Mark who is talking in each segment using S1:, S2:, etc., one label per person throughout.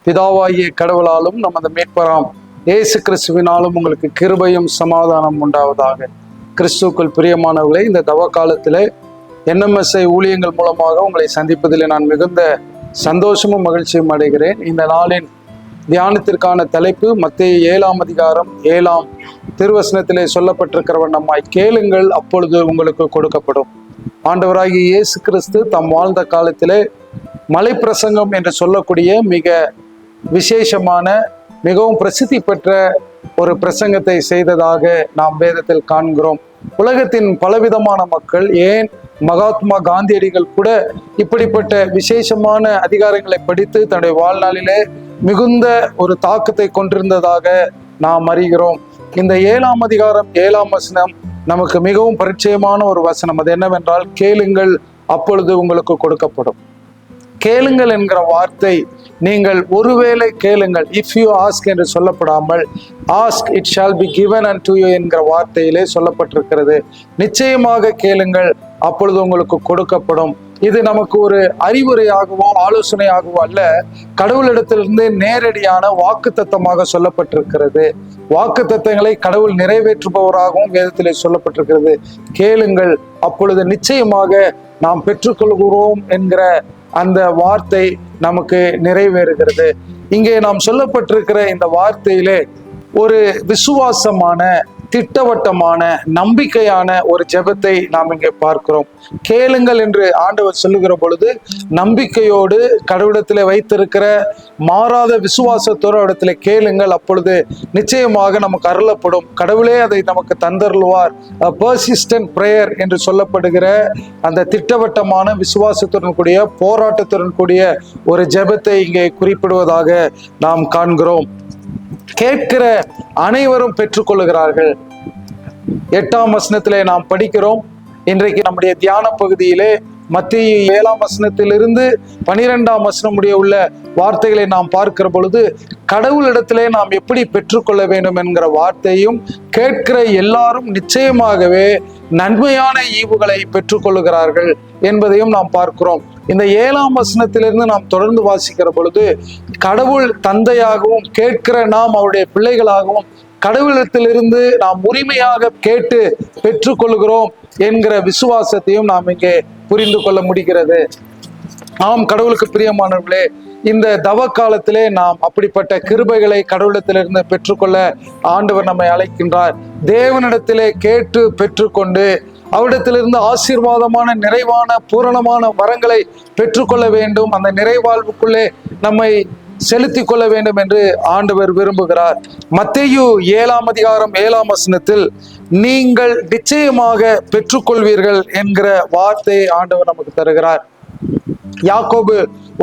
S1: பிதாவாகிய கடவுளாலும் நமது மீட்பராம் இயேசு கிறிஸ்துவினாலும் உங்களுக்கு கிருபையும் சமாதானம் உண்டாவதாக. கிறிஸ்துக்குள் பிரியமானவர்களே, இந்த தவ காலத்திலே NMSI ஊழியங்கள் மூலமாக உங்களை சந்திப்பதில் நான் மிகுந்த சந்தோஷமும் மகிழ்ச்சியும் அடைகிறேன். இந்த நாளின் தியானத்திற்கான தலைப்பு மத்தேயு 7ஆம் அதிகாரம் 7ஆம் திருவசனத்திலே சொல்லப்பட்டிருக்கிற வண்ணமாய் கேளுங்கள், அப்பொழுது உங்களுக்கு கொடுக்கப்படும். ஆண்டவராகிய இயேசு கிறிஸ்து தம் வாழ்ந்த காலத்திலே மலை பிரசங்கம் என்று சொல்லக்கூடிய மிக விசேஷமான மிகவும் பிரசித்தி பெற்ற ஒரு பிரசங்கத்தை செய்ததாக நாம் வேதத்தில் காண்கிறோம். உலகத்தின் பலவிதமான மக்கள், ஏன் மகாத்மா காந்தியடிகள் கூட இப்படிப்பட்ட விசேஷமான அதிகாரங்களை படித்து தன்னுடைய வாழ்நாளிலே மிகுந்த ஒரு தாக்கத்தை கொண்டிருந்ததாக நாம் அறிகிறோம். இந்த 7ஆம் அதிகாரம் 7ஆம் வசனம் நமக்கு மிகவும் பரிச்சயமான ஒரு வசனம். அது என்னவென்றால், கேளுங்கள், அப்பொழுது உங்களுக்கு கொடுக்கப்படும். கேளுங்கள் என்கிற வார்த்தை, நீங்கள் ஒருவேளை கேளுங்கள், இஃப் யூ ஆஸ்க் என்று சொல்லப்படாமல் ask it shall be given and you என்கிற வார்த்தையிலே சொல்லப்பட்டிருக்கிறது. நிச்சயமாக கேளுங்கள், அப்பொழுது உங்களுக்கு கொடுக்கப்படும். இது நமக்கு ஒரு அறிவுரையாகவோ ஆலோசனையாகவோ அல்ல, கடவுளிடத்திலிருந்து நேரடியான வாக்குத்தத்தமாக சொல்லப்பட்டிருக்கிறது. வாக்குத்தத்தங்களை கடவுள் நிறைவேற்றுபவராகவும் வேதத்திலே சொல்லப்பட்டிருக்கிறது. கேளுங்கள், அப்பொழுது நிச்சயமாக நாம் பெற்றுக்கொள்கிறோம் என்கிற அந்த வார்த்தை நமக்கு நிறைவேறுகிறது. இங்கே நாம் சொல்லப்பட்டிருக்கிற இந்த வார்த்தையிலே ஒரு விசுவாசமான, திட்டவட்டமான, நம்பிக்கையான ஒரு ஜெபத்தை நாம் இங்கே பார்க்கிறோம். கேளுங்கள் என்று ஆண்டவர் சொல்லுகிற பொழுது நம்பிக்கையோடு கடவுளிடத்திலே வைத்திருக்கிற மாறாத விசுவாசத்தோடு இடத்துல கேளுங்கள், அப்பொழுது நிச்சயமாக நமக்கு அருளப்படும். கடவுளே அதை நமக்கு தந்தருள்வார். பர்சிஸ்டன்ட் பிரேயர் என்று சொல்லப்படுகிற அந்த திட்டவட்டமான விசுவாசத்துடன் கூடிய, போராட்டத்துடன் கூடிய ஒரு ஜெபத்தை இங்கே குறிப்பிடுவதாக நாம் காண்கிறோம். கேட்கிற அனைவரும் பெற்றுக்கொள்ளுகிறார்கள். 8ஆம் வசனத்திலே நாம் படிக்கிறோம். இன்றைக்கு நம்முடைய தியான பகுதியிலே மத்தேயு 7ஆம் வசனத்திலிருந்து 12ஆம் வசனம் முடிய உள்ள வார்த்தைகளை நாம் பார்க்கிற பொழுது கடவுளிடத்திலே நாம் எப்படி பெற்றுக்கொள்ள வேண்டும் என்கிற வார்த்தையும், கேட்கிற எல்லாரும் நிச்சயமாகவே நன்மையான ஈவுகளை பெற்றுக்கொள்ளுகிறார்கள் என்பதையும் நாம் பார்க்கிறோம். இந்த 7ஆம் வசனத்திலிருந்து நாம் தொடர்ந்து வாசிக்கிற பொழுது கடவுள் தந்தையாகவும் கேட்கிற நாம் அவருடைய பிள்ளைகளாகவும் கடவுளிடத்திலிருந்து நாம் உரிமையாக கேட்டு பெற்றுக்கொள்கிறோம் என்கிற விசுவாசத்தையும் நாம் இங்கே புரிந்து கொள்ள முடிகிறது. ஆம், கடவுளுக்கு பிரியமானவர்களே, இந்த தவ காலத்திலே நாம் அப்படிப்பட்ட கிருபைகளை கடவுளிடத்திலிருந்து பெற்றுக்கொள்ள ஆண்டவர் நம்மை அழைக்கின்றார். தேவனிடத்திலே கேட்டு பெற்றுக்கொண்டு அவரிடத்திலிருந்து ஆசீர்வாதமான, நிறைவான, பூரணமான வரங்களை பெற்றுக்கொள்ள வேண்டும். அந்த நிறைவாழ்வுக்குள்ளே நம்மை செலுத்தி கொள்ள வேண்டும் என்று ஆண்டவர் விரும்புகிறார். மத்தேயு 7ஆம் அதிகாரம் 7ஆம் வசனத்தில் நீங்கள் நிச்சயமாக பெற்றுக்கொள்வீர்கள் என்கிற வார்த்தையை ஆண்டவர் நமக்கு தருகிறார். யாக்கோபு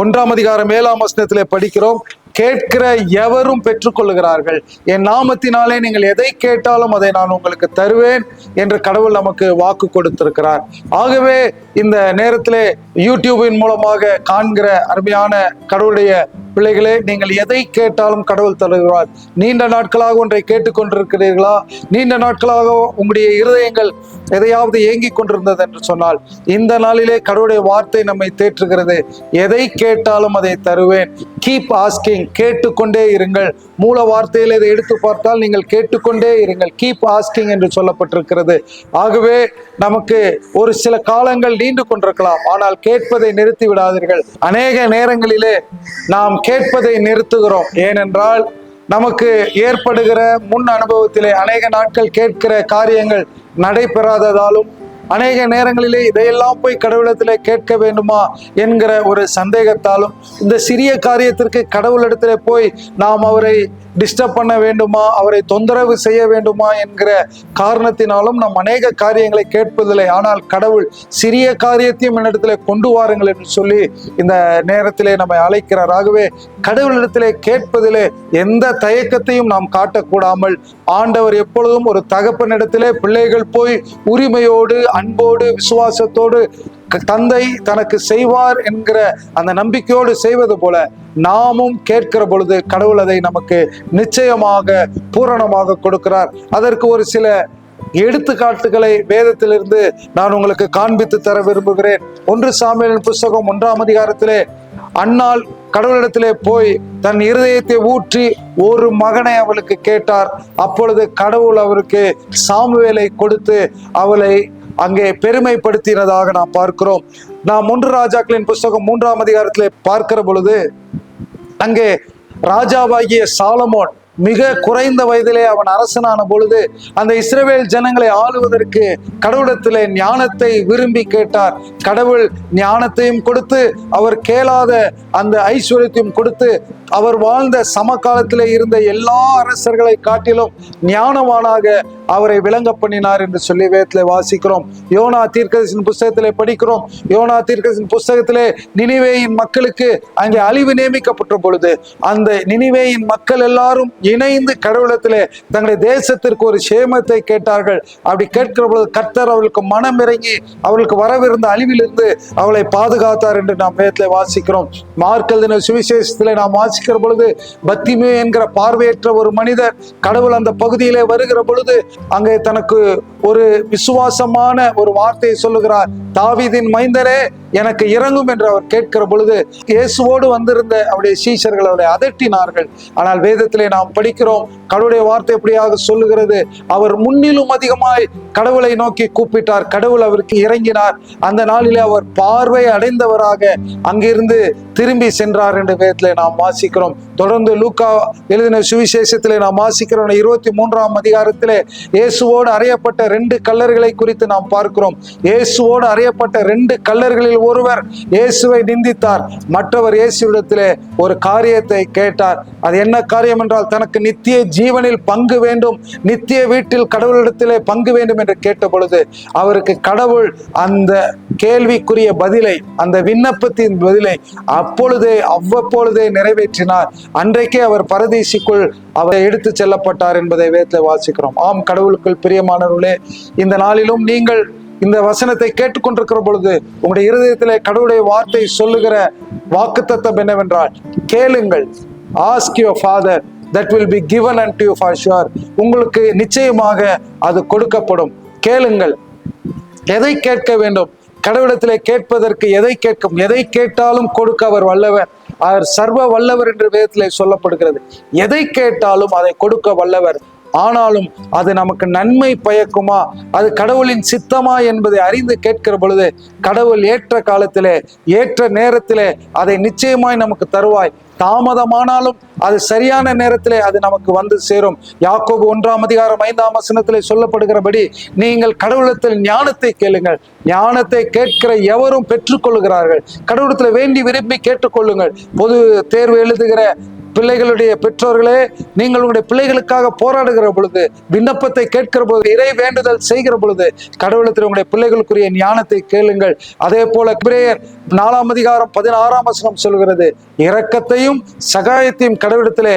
S1: 1ஆம் அதிகாரம் 7ஆம் வசனத்திலே படிக்கிறோம், கேட்கிற எவரும் பெற்றுக்கொள்ளுகிறார்கள், என் நாமத்தினாலே நீங்கள் எதை கேட்டாலும் அதை நான் உங்களுக்கு தருவேன் என்று கடவுள் நமக்கு வாக்கு கொடுத்திருக்கிறார். ஆகவே இந்த நேரத்திலே யூடியூபின் மூலமாக காண்கிற அருமையான கடவுளுடைய பிள்ளைகளே, நீங்கள் எதை கேட்டாலும் கடவுள் தருகிறார். நீண்ட நாட்களாக ஒன்றை கேட்டுக்கொண்டிருக்கிறீர்களா? நீண்ட நாட்களாக உங்களுடைய இருதயங்கள் எதையாவது ஏங்கி கொண்டிருந்தது என்று சொன்னால், இந்த நாளிலே கடவுளுடைய வார்த்தை நம்மை தேற்றுகிறது. எதை கேட்டாலும் அதை தருவேன். கீப் ஆஸ்கிங், கேட்டுக்கொண்டே இருங்கள். மூல வார்த்தையில் இதை எடுத்து பார்த்தால் நீங்கள் கேட்டுக்கொண்டே இருங்கள். கீப் ஆஸ்கிங் என்று சொல்லப்பட்டிருக்கிறது. ஆகவே நமக்கு ஒரு சில காலங்கள் நீண்டு கொண்டிருக்கலாம், ஆனால் கேட்பதை நிறுத்தி விடாதீர்கள். அநேக நேரங்களிலே நாம் கேட்பதை நிறுத்துகிறோம். ஏனென்றால் நமக்கு ஏற்படுகிற முன் அனுபவத்திலே அநேக நாட்கள் கேட்கிற காரியங்கள் நடைபெறாததாலும், அநேக நேரங்களிலே இதையெல்லாம் போய் கடவுளிடத்திலே கேட்க வேண்டுமா என்கிற ஒரு சந்தேகத்தாலும், இந்த சிறிய காரியத்திற்கு கடவுளிடத்திலே போய் நாம் அவரை டிஸ்டர்ப் பண்ண வேண்டுமா, அவரை தொந்தரவு செய்ய வேண்டுமா என்கிற காரணத்தினாலும் நாம் அநேக காரியங்களை கேட்பதில்லை. ஆனால் கடவுள் சிறிய காரியத்தையும் என்னிடத்திலே கொண்டு வாருங்கள் என்று சொல்லி இந்த நேரத்திலே நம்மை அழைக்கிறார். ஆகவே கடவுளிடத்திலே கேட்பதிலே எந்த தயக்கத்தையும் நாம் காட்டக்கூடாமல், ஆண்டவர் எப்பொழுதும் ஒரு தகப்பனிடத்திலே பிள்ளைகள் போய் உரிமையோடு, அன்போடு, விசுவாசத்தோடு தந்தை தனக்கு செய்வார் என்கிற அந்த நம்பிக்கையோடு செய்வது போல நாமும் கேட்கிற பொழுது கடவுள் அதை நமக்கு நிச்சயமாக பூரணமாக கொடுக்கிறார். அதற்கு ஒரு சில எடுத்துக்காட்டுகளை வேதத்திலிருந்து நான் உங்களுக்கு காண்பித்து தர விரும்புகிறேன். 1 சாமுவேலின் புஸ்தகம் 1ஆம் அதிகாரத்திலே அன்னாள் கடவுளிடத்திலே போய் தன் இருதயத்தை ஊற்றி ஒரு மகனை அவளுக்கு கேட்டார். அப்பொழுது கடவுள் அவருக்கு சாமுவேலை கொடுத்து அவளை அங்கே பெருமைப்படுத்தினதாக நாம் பார்க்கிறோம். நாம் 1 ராஜாக்களின் புஸ்தகம் 3ஆம் அதிகாரத்திலே பார்க்கிற பொழுது அங்கே ராஜாவாகிய சாலமோன் மிக குறைந்த வயதிலே அவன் அரசனான பொழுது அந்த இஸ்ரவேல் ஜனங்களை ஆளுவதற்கு கடவுளத்திலே ஞானத்தை விரும்பி கேட்டார். கடவுள் ஞானத்தையும் கொடுத்து அவர் கேளாத அந்த ஐஸ்வர்யத்தையும் கொடுத்து அவர் வாழ்ந்த சமகாலத்திலே இருந்த எல்லா அரசர்களை காட்டிலும் ஞானவானாக அவரை விளங்க பண்ணினார் என்று சொல்லி வேதத்திலே வாசிக்கிறோம். யோனா தீர்க்கதரிசியின் புஸ்தகத்திலே படிக்கிறோம். யோனா தீர்க்கதரிசியின் புஸ்தகத்திலே நினிவேயின் மக்களுக்கு அங்கே அழிவு நியமிக்கப்பட்ட பொழுது அந்த நினிவேயின் மக்கள் எல்லாரும் இணைந்து கடவுளத்திலே தங்களுடைய தேசத்திற்கு ஒரு சேமத்தை கேட்டார்கள். அப்படி கேட்கிற பொழுது கர்த்தர் அவர்களுக்கு மனம் இறங்கி அவர்களுக்கு வரவிருந்த அழிவிலிருந்து அவளை பாதுகாத்தார் என்று நாம் வேதத்திலே வாசிக்கிறோம். மார்க் எழுதின சுவிசேஷத்திலே நாம் வாசிக்கிற பொழுது பத்திமே என்கிற பார்வையற்ற ஒரு மனிதர் கடவுள் அந்த பகுதியிலே வருகிற பொழுது அங்கே தனக்கு ஒரு விசுவாசமான ஒரு வார்த்தையை சொல்லுகிறார். தாவீதின் மைந்தரே எனக்கு இறங்கும் என்று அவர் கேட்கிற பொழுது இயேசுவோடு வந்திருந்த அவருடைய சீஷர்கள் அவரை அதட்டினார்கள். ஆனால் வேதத்திலே நாம் படிக்கிறோம், கடவுளுடைய வார்த்தை எப்படியாக சொல்லுகிறது, அவர் முன்னிலும் அதிகமாய் கடவுளை நோக்கி கூப்பிட்டார். கடவுள் அவருக்கு இறங்கினார். அந்த நாளிலே அவர் பார்வை அடைந்தவராக அங்கிருந்து திரும்பி சென்றார் என்று வேதத்திலே நாம் வாசிக்கிறோம். தொடர்ந்து லூக்கா எழுதின சுவிசேஷத்திலே நாம் வாசிக்கிறோம். 23ஆம் அதிகாரத்திலே இயேசுவோடு அறையப்பட்ட 2 கள்ளர்களை குறித்து நாம் பார்க்கிறோம். இயேசுவோடு அறையப்பட்ட 2 கள்ளர்களில் ஒருவர் இயேசுவை நிந்தித்தார், மற்றவர் இயேசுவிடத்திலே ஒரு காரியத்தை கேட்டார். அது என்ன காரியம் என்றால், தனக்கு நித்திய ஜீவனில் பங்கு வேண்டும், நித்திய வீட்டில் கடவுளிடத்திலே பங்கு வேண்டும் என்று கேட்ட பொழுது அவருக்கு கடவுள் அந்த கேள்விக்குரிய பதிலை, அந்த விண்ணப்பத்தின் பதிலை அவ்வப்பொழுதே நிறைவேற்றினார். அன்றைக்கே அவர் பரதீசிக்குள் அவரை எடுத்து செல்லப்பட்டார் என்பதை வேதத்தில் வாசிக்கிறோம். ஆம், கடவுளுக்குள் பிரியமானவர்களே, இந்த நாளிலும் நீங்கள் இந்த வசனத்தை கேட்டுக்கொண்டிருக்கிற பொழுது உங்களுடைய இருதயத்திலே கடவுளுடைய வார்த்தை சொல்லுகிற வாக்குத்தத்தம் என்னவென்றால், கேளுங்கள், ask your father that will be given unto you for sure. உங்களுக்கு நிச்சயமாக அது கொடுக்கப்படும். கேளுங்கள். எதை கேட்க வேண்டும்? கடவுளத்திலே கேட்பதற்கு எதை கேட்டாலும் கொடுக்க அவர் வல்லவர். அவர் சர்வ வல்லவர் என்று வேதத்திலே சொல்லப்படுகிறது. எதை கேட்டாலும் அதை கொடுக்க வல்லவர். ஆனாலும் அது நமக்கு நன்மை பயக்குமா, அது கடவுளின் சித்தமா என்பதை அறிந்து கேட்கிற பொழுது கடவுள் ஏற்ற காலத்திலே ஏற்ற நேரத்திலே அதை நிச்சயமாய் நமக்கு தருவாய். தாமதமானாலும் அது சரியான நேரத்திலே அது நமக்கு வந்து சேரும். யாக்கோபு 1ஆம் அதிகாரம் 5ஆம் வசனத்திலே சொல்லப்படுகிறபடி, நீங்கள் கடவுளத்தில் ஞானத்தை கேளுங்கள். ஞானத்தை கேட்கிற எவரும் பெற்றுக்கொள்ளுகிறார்கள். கடவுளத்தில் வேண்டி விரும்பி கேட்டுக்கொள்ளுங்கள். பொது தேர்வு எழுதுகிற பிள்ளைகளுடைய பெற்றோர்களே, நீங்கள் உங்களுடைய பிள்ளைகளுக்காக போராடுகிற பொழுது, விண்ணப்பத்தை கேட்கிற பொழுது, இறை வேண்டுதல் செய்கிற பொழுது கடவுளத்தில் உங்களுடைய பிள்ளைகளுக்குரிய ஞானத்தை கேளுங்கள். அதே போல எபிரேயர் 4ஆம் அதிகாரம் 16ஆம் வசனம் சொல்கிறது, இரக்கத்தையும் சகாயத்தையும் கடவுளத்திலே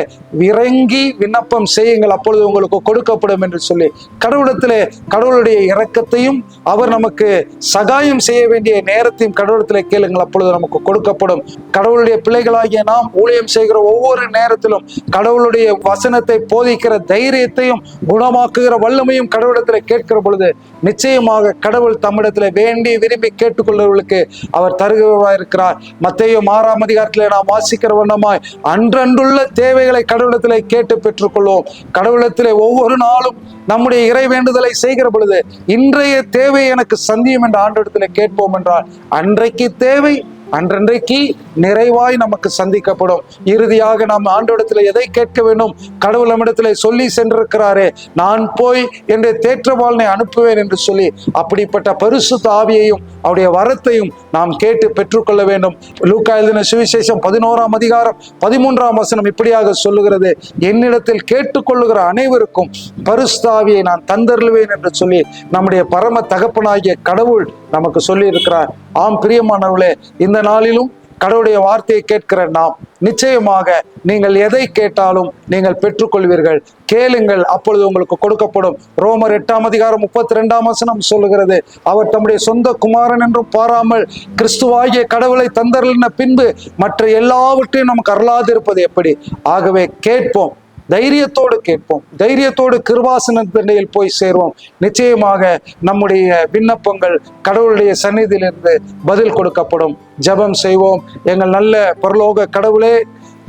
S1: இறங்கி விண்ணப்பம் செய்யுங்கள், அப்பொழுது உங்களுக்கு கொடுக்கப்படும் என்று சொல்லி கடவுளத்திலே கடவுளுடைய இரக்கத்தையும் அவர் நமக்கு சகாயம் செய்ய வேண்டிய நேரத்தையும் கடவுளத்திலே கேளுங்கள், அப்பொழுது நமக்கு கொடுக்கப்படும். கடவுளுடைய பிள்ளைகளாகிய நாம் ஊழியம் செய்கிற ஒவ்வொரு நேரத்திலும் கடவுளுடைய வசனத்தை போதிக்கிற தைரியத்தையும் குணமாக்குகிற வல்லமையும் கடவுளத்தில் கேட்கிற பொழுது நிச்சயமாக கடவுள் தம்மிடத்தில் வேண்டி விரும்பி கேட்டுக்கொள்வர்களுக்கு அவர் தருகிறவராயிருக்கிறார். மத்தேயு 6ஆம் அதிகாரத்திலே நாம் வாசிக்கிற வண்ணமாய் அன்றன்றுள்ள தேவைகளை கடவுளத்தில் கேட்டு பெற்றுக்கொள்வோம். கடவுளத்திலே ஒவ்வொரு நாளும் நம்முடைய இறை வேண்டுதலை செய்கிற பொழுது இன்றைய தேவை எனக்கு சந்தியும் என்ற ஆண்டவரிடத்தில் கேட்போம் என்றால் அன்றைக்கு தேவை அன்றன்றைக்கு நிறைவாய் நமக்கு சந்திக்கப்படும். இறுதியாக நாம் ஆண்டவரிடத்தில் எதை கேட்க வேண்டும்? கடவுள் நம்மிடத்தில் சொல்லி சென்றிருக்கிறாரே, நான் போய் என்னுடைய தேற்றவாளனை அனுப்புவேன் என்று சொல்லி அப்படிப்பட்ட பரிசுத்த ஆவியையும் அவருடைய வரத்தையும் நாம் கேட்டு பெற்றுக்கொள்ள வேண்டும். லூக்கா எழுதின சுவிசேஷம் 11ஆம் அதிகாரம் 13ஆம் வசனம் இப்படியாக சொல்லுகிறது, என்னிடத்தில் கேட்டுக்கொள்ளுகிற அனைவருக்கும் பரிசுத்த ஆவியை நான் தந்தருளுவேன் என்று சொல்லி நம்முடைய பரம தகப்பனாகிய கடவுள் நமக்கு சொல்லி இருக்கிறார். ஆம் பிரியமானவர்களே, இந்த நாளிலும் கடவுளுடைய வார்த்தையை கேட்கிற நாம் நிச்சயமாக நீங்கள் எதை கேட்டாலும் நீங்கள் பெற்றுக்கொள்வீர்கள். கேளுங்கள், அப்பொழுது உங்களுக்கு கொடுக்கப்படும். ரோமர் 8ஆம் அதிகாரம் 32ஆம் வசனம் சொல்லுகிறது, அவர் தம்முடைய சொந்த குமாரன் என்றும் பாராமல் கிறிஸ்துவாகிய கடவுளை தந்தருளின பின்பு மற்ற எல்லாவற்றையும் நமக்கு அருளாதிருப்பது எப்படி? ஆகவே கேட்போம், தைரியத்தோடு கேட்போம், தைரியத்தோடு கிருபாசனத்தில் போய் சேர்வோம். நிச்சயமாக நம்முடைய விண்ணப்பங்கள் கடவுளுடைய சந்நிதியிலிருந்து பதில் கொடுக்கப்படும். ஜெபம் செய்வோம். எங்கள் நல்ல பரலோக கடவுளே,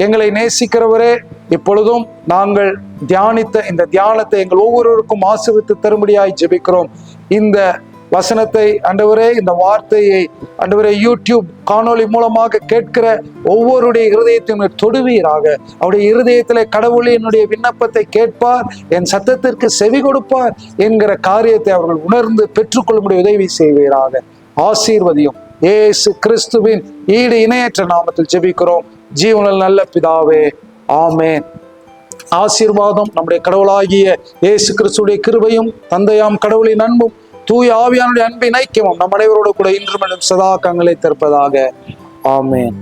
S1: எங்களை நேசிக்கிறவரே, இப்பொழுதும் நாங்கள் தியானித்த இந்த தியானத்தை எங்கள் ஒவ்வொருவருக்கும் ஆசீர்வதித்து தரும்படியாய் ஜெபிக்கிறோம். இந்த வசனத்தை ஆண்டவரே, இந்த வார்த்தையை ஆண்டவரே யூடியூப் காணொளி மூலமாக கேட்கிற ஒவ்வொருடைய இருதயத்தையும் தொடுவீராக. அவருடைய இருதயத்திலே கடவுளே என்னுடைய விண்ணப்பத்தை கேட்பார், என் சத்தத்திற்கு செவி கொடுப்பார் என்கிற காரியத்தை அவர்கள் உணர்ந்து பெற்றுக்கொள்ளும்படி உதவி செய்வீராக. ஆசீர்வதியும். இயேசு கிறிஸ்துவின் ஈடு இணையற்ற நாமத்தில் ஜெபிக்கிறோம் ஜீவனில் நல்ல பிதாவே, ஆமேன். ஆசீர்வாதம் நம்முடைய கடவுளாகிய இயேசு கிறிஸ்துடைய கிருபையும் தந்தையாம் கடவுளின் அன்பும் தூய ஆவியானுடைய அன்பின் ஐக்கியமும் நம் அனைவரோடு கூட இன்றும் சதா கங்களை திறப்பதாக. ஆமேன்.